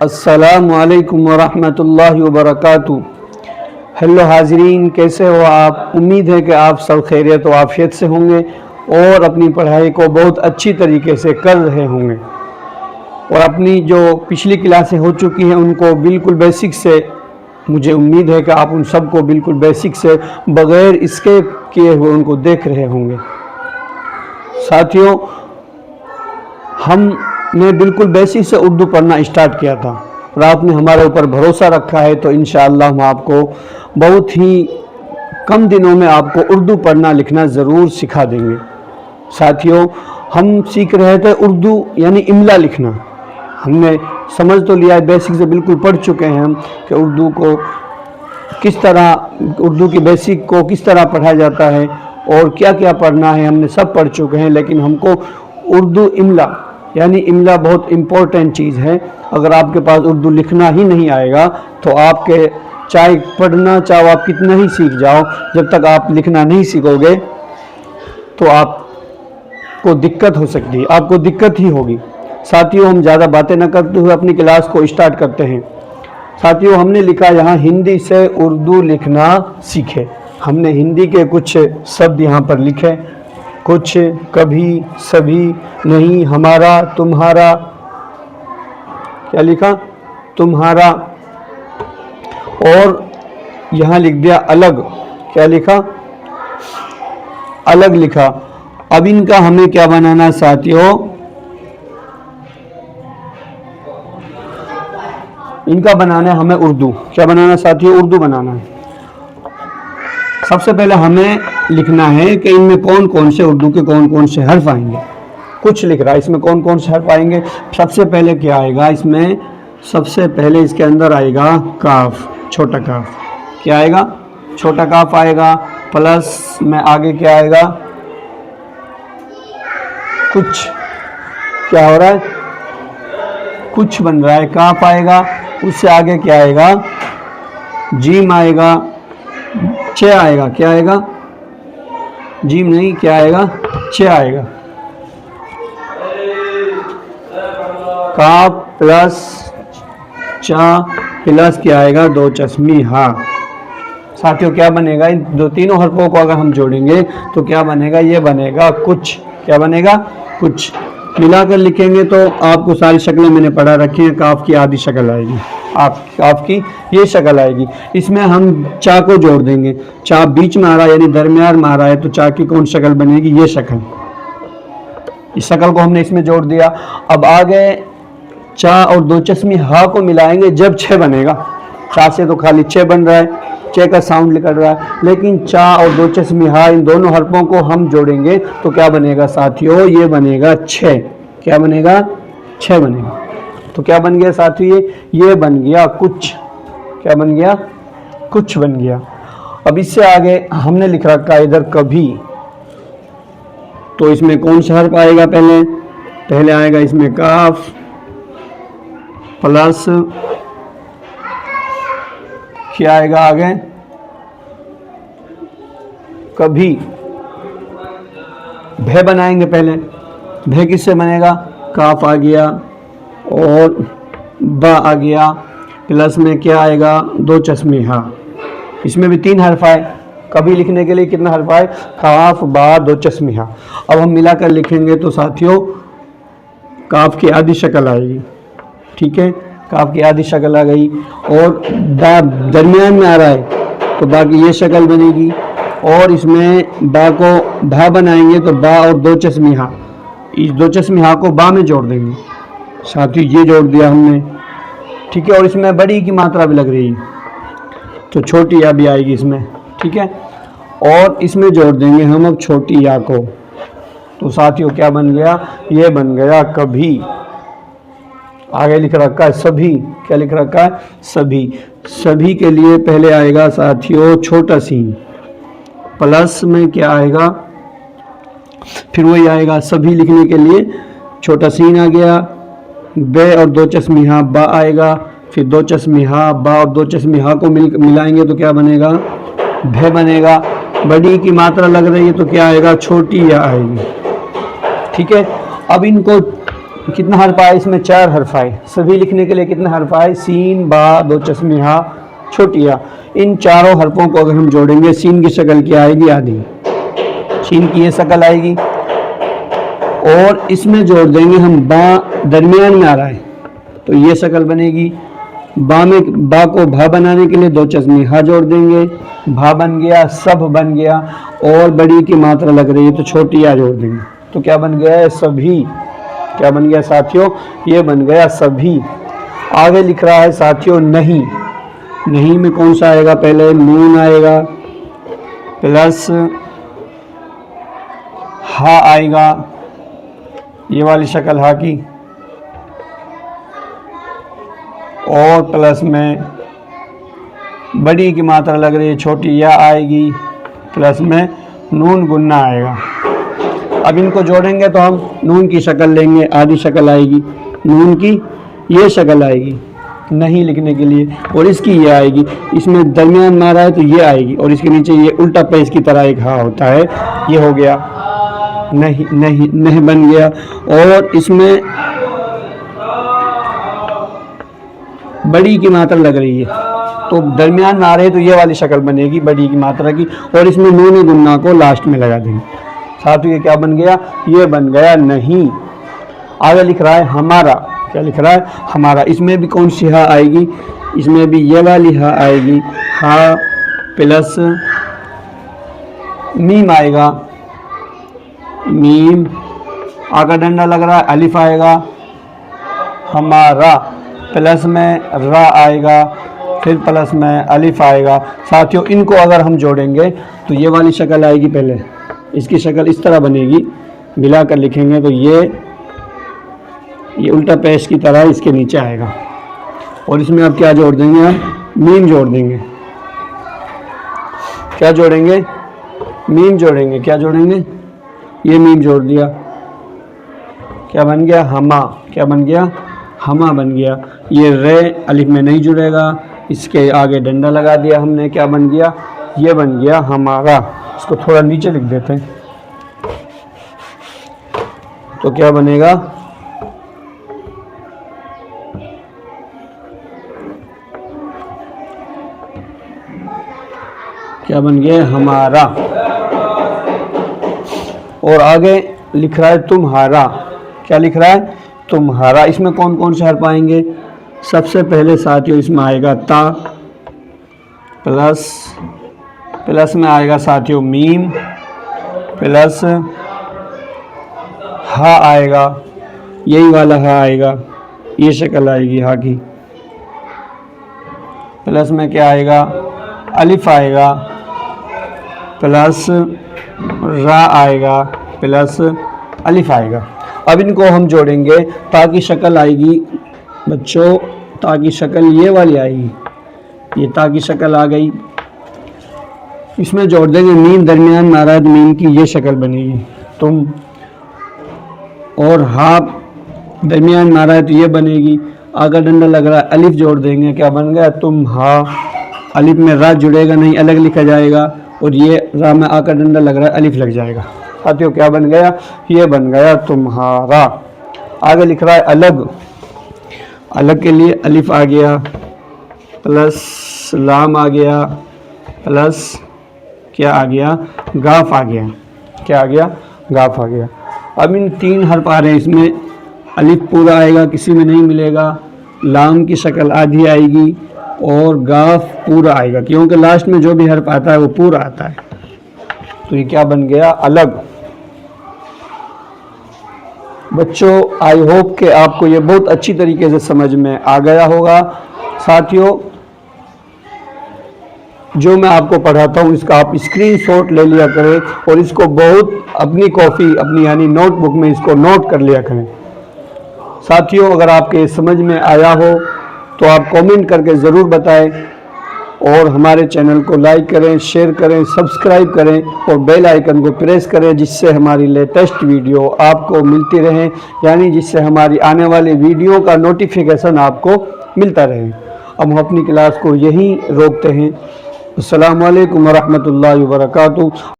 अस्सलामु अलैकुम वरहमतुल्लाहि वबरकातुहू। हेलो हाजरीन, कैसे हो आप? उम्मीद है कि आप सब खैरियत व आफियत से होंगे और अपनी पढ़ाई को बहुत अच्छी तरीके से कर रहे होंगे और अपनी जो पिछली क्लासें हो चुकी हैं उनको बिल्कुल बेसिक से, मुझे उम्मीद है कि आप उन सबको बिल्कुल बेसिक से बग़ैर स्किप किए हुए उनको देख रहे होंगे। साथियों, हमने बिल्कुल बेसिक से उर्दू पढ़ना स्टार्ट किया था और आपने हमारे ऊपर भरोसा रखा है, तो इंशाअल्लाह हम आपको बहुत ही कम दिनों में आपको उर्दू पढ़ना लिखना ज़रूर सिखा देंगे। साथियों, हम सीख रहे थे उर्दू यानी इमला लिखना। हमने समझ तो लिया है, बेसिक से बिल्कुल पढ़ चुके हैं हम कि उर्दू को किस तरह, उर्दू की बेसिक को किस तरह पढ़ा जाता है और क्या क्या पढ़ना है, हमने सब पढ़ चुके हैं। लेकिन हमको उर्दू इमला यानी इमला बहुत इम्पोर्टेंट चीज़ है। अगर आपके पास उर्दू लिखना ही नहीं आएगा तो आपके चाहे पढ़ना चाहो आप कितना ही सीख जाओ, जब तक आप लिखना नहीं सीखोगे तो आपको दिक्कत हो सकती है, आपको दिक्कत ही होगी। साथियों, हम ज़्यादा बातें न करते हुए अपनी क्लास को स्टार्ट करते हैं। साथियों, हमने लिखा यहाँ हिंदी से उर्दू लिखना सीखे। हमने हिंदी के कुछ शब्द यहाँ पर लिखे, कुछ, कभी, सभी, नहीं, हमारा, तुम्हारा, क्या लिखा, तुम्हारा, और यहाँ लिख दिया अलग, क्या लिखा, अलग लिखा। अब इनका हमें क्या बनाना साथियों, इनका बनाना है हमें उर्दू। क्या बनाना साथियों? उर्दू बनाना है। सबसे पहले हमें लिखना है कि इनमें कौन कौन से उर्दू के कौन कौन से हर्फ आएंगे। कुछ लिख रहा है, इसमें कौन कौन से हर्फ आएंगे। सबसे पहले क्या आएगा इसमें? सबसे पहले इसके अंदर आएगा काफ, छोटा काफ। क्या आएगा? छोटा काफ आएगा। प्लस में आगे क्या आएगा? कुछ। क्या हो रहा है? कुछ बन रहा है, काफ आएगा। उससे आगे क्या आएगा? जीम आएगा, च आएगा। क्या आएगा? जीम नहीं, क्या आएगा? च आएगा। काफ प्लस चा प्लस क्या आएगा? दो चश्मी हा। साथियों, क्या बनेगा? इन दो तीनों हरफों को अगर हम जोड़ेंगे तो क्या बनेगा? ये बनेगा कुछ। क्या बनेगा? कुछ। मिलाकर लिखेंगे तो आपको सारी शक्लें मैंने पढ़ा रखी हैं। काफ की आधी शक्ल आएगी, काफ की ये शक्ल आएगी। इसमें हम चा को जोड़ देंगे। चा बीच में आ रहा है यानी दरमियान में आ रहा है, तो चा की कौन शक्ल बनेगी? ये शक्ल। इस शक्ल को हमने इसमें जोड़ दिया। अब आगे चा और दो चश्मी हा को मिलाएंगे जब छः बनेगा। चा से तो खाली छः बन रहा है, चे का साउंड निकल रहा है, लेकिन चा और दो चश्मी हा इन दोनों हरफों को हम जोड़ेंगे तो क्या बनेगा साथियों? ये बनेगा छः। क्या बनेगा? छः बनेगा। तो क्या बन गया साथियों? ये बन गया कुछ। क्या बन गया? कुछ बन गया। अब इससे आगे हमने लिख रखा है इधर कभी, तो इसमें कौन सा हर्फ आएगा? पहले आएगा इसमें काफ प्लस क्या आएगा आगे? कभी। भे बनाएंगे पहले। भे किससे बनेगा? काफ आ गया और बा आ गया, प्लस में क्या आएगा? दो चश्मे हा। इसमें भी तीन हर्फ आए। कभी लिखने के लिए कितना हर्फ आए? काफ, बा, दो चश्मे हा। अब हम मिलाकर लिखेंगे तो साथियों काफ की आधी शक्ल आएगी। ठीक है, काफ की आधी शक्ल आ गई और बा दरमियान में आ रहा है तो बा की ये शक्ल बनेगी। और इसमें बा को भा बनाएंगे तो बा और दो चश्मे हा, इस दो चश्मे हा को बा में जोड़ देंगे। साथियों ये जोड़ दिया हमने। ठीक है, और इसमें बड़ी की मात्रा भी लग रही है तो छोटी या भी आएगी इसमें। ठीक है, और इसमें जोड़ देंगे हम अब छोटी या को। तो साथियों क्या बन गया? ये बन गया कभी। आगे लिख रखा है सभी। क्या लिख रखा है? सभी। सभी के लिए पहले आएगा साथियों छोटा सीन, प्लस में क्या आएगा? फिर वही आएगा सभी लिखने के लिए छोटा सीन आ गया, बे और दो चश्मी हा बा आएगा, फिर दो चश्मी हा बा और दो चश्मी हा को मिलाएंगे तो क्या बनेगा? भे बनेगा। बड़ी की मात्रा लग रही है तो क्या आएगा? छोटी या आएगी। ठीक है, अब इनको कितना हर्फ आए इसमें? 4 हर्फ आए। सभी लिखने के लिए कितना हर्फ आए? सीन, बा, दो चश्मे हा, छोटी या। इन चारों हर्फों को अगर हम जोड़ेंगे सीन की शक्ल क्या आएगी? आधी। सीन की ये शक्ल आएगी। और इसमें जोड़ देंगे हम बा, दरमियान में आ रहा है तो ये शक्ल बनेगी। बा में, बा को भा बनाने के लिए दो चश्मे हा जोड़ देंगे, भा बन गया, सब बन गया। और बड़ी की मात्रा लग रही है तो छोटी या जोड़ देंगे तो क्या बन गया है? सभी। क्या बन गया साथियों? ये बन गया सभी। आगे लिख रहा है साथियों नहीं। नहीं में कौन सा आएगा? पहले नून आएगा प्लस हा आएगा, ये वाली शक्ल हा की, और प्लस में बड़ी की मात्रा लग रही है छोटी या आएगी, प्लस में नून गुन्ना आएगा। अब इनको जोड़ेंगे तो हम नून की शक्ल लेंगे, आधी शक्ल आएगी, नून की ये शक्ल आएगी नहीं लिखने के लिए, और इसकी ये आएगी। इसमें दरमियान मारा है तो ये आएगी, और इसके नीचे ये उल्टा पेज की तरह एक हा होता है, ये हो गया नहीं, नहीं नहीं बन गया। और इसमें बड़ी की मात्रा लग रही है तो दरमियान में आ रहे तो ये वाली शक्ल बनेगी बड़ी की मात्रा की, और इसमें नून गुन्ना को लास्ट में लगा देंगे। साथ ये क्या बन गया? ये बन गया नहीं। आगे लिख रहा है हमारा। क्या लिख रहा है? हमारा। इसमें भी कौन सी हा आएगी? इसमें भी ये वाली हा आएगी, हा प्लस मीम आएगा, मीम। आगे डंडा लग रहा है, अलिफ आएगा, हमारा, प्लस में रा आएगा, फिर प्लस में अलिफ आएगा। साथियों इनको अगर हम जोड़ेंगे तो ये वाली शक्ल आएगी, पहले इसकी शक्ल इस तरह बनेगी, मिलाकर लिखेंगे तो ये उल्टा पेश की तरह इसके नीचे आएगा। और इसमें अब क्या जोड़ देंगे? हम मीम जोड़ देंगे। क्या जोड़ेंगे? मीम जोड़ेंगे। क्या जोड़ेंगे? ये मीम जोड़ दिया, क्या बन गया? हमा। क्या बन गया? हमा बन गया। ये रे अलिफ में नहीं जुड़ेगा, इसके आगे डंडा लगा दिया हमने, क्या बन गया? ये बन गया हमारा। इसको थोड़ा नीचे लिख देते हैं तो क्या बनेगा? क्या बन गया? हमारा। और आगे लिख रहा है तुम्हारा। क्या लिख रहा है? तुम्हारा। इसमें कौन कौन से हर्फ आएंगे? सबसे पहले साथियों इसमें आएगा ता, प्लस में आएगा साथियों मीम, प्लस हा आएगा, यही वाला हा आएगा, ये शक्ल आएगी हा की, प्लस में क्या आएगा? अलिफ आएगा, प्लस रा आएगा, प्लस अलिफ आएगा। अब इनको हम जोड़ेंगे ताकि शक्ल आएगी बच्चों, ताकि शक्ल ये वाली आएगी, ये ताकि शक्ल आ गई। इसमें जोड़ देंगे मीम, दरमियान में आ रहा है तो मीम की ये शक्ल बनेगी तुम, और हा दरमियान में आ रहा है तो ये बनेगी। आगे डंडा लग रहा है, अलिफ जोड़ देंगे, क्या बन गया? तुम हा। अलिफ में रा जुड़ेगा नहीं, अलग लिखा जाएगा, और ये रा में आकर डंडा लग रहा है, अलिफ लग जाएगा। साथियों क्या बन गया? ये बन गया तुम्हारा। आगे लिख रहा है अलग। अलग के लिए अलिफ आ गया, प्लस लाम आ गया, प्लस क्या आ गया? गाफ आ गया। क्या आ गया? गाफ आ गया। अब इन तीन हर्फ आ रहे हैं, इसमें अलिफ पूरा आएगा, किसी में नहीं मिलेगा, लाम की शक्ल आधी आएगी, और गाफ पूरा आएगा, क्योंकि लास्ट में जो भी हर्फ आता है वो पूरा आता है। तो ये क्या बन गया? अलग। बच्चों आई होप कि आपको ये बहुत अच्छी तरीके से समझ में आ गया होगा। साथियों जो मैं आपको पढ़ाता हूँ इसका आप स्क्रीनशॉट ले लिया करें, और इसको बहुत अपनी कॉपी, अपनी यानी नोटबुक में इसको नोट कर लिया करें। साथियों अगर आपके समझ में आया हो तो आप कमेंट करके ज़रूर बताएं, और हमारे चैनल को लाइक करें, शेयर करें, सब्सक्राइब करें, और बेल आइकन को प्रेस करें, जिससे हमारी लेटेस्ट वीडियो आपको मिलती रहे, यानी जिससे हमारी आने वाली वीडियो का नोटिफिकेशन आपको मिलता रहे। अब हम अपनी क्लास को यहीं रोकते हैं। अस्सलामु अलैकुम वरहमतुल्लाहि वबरकातुहू।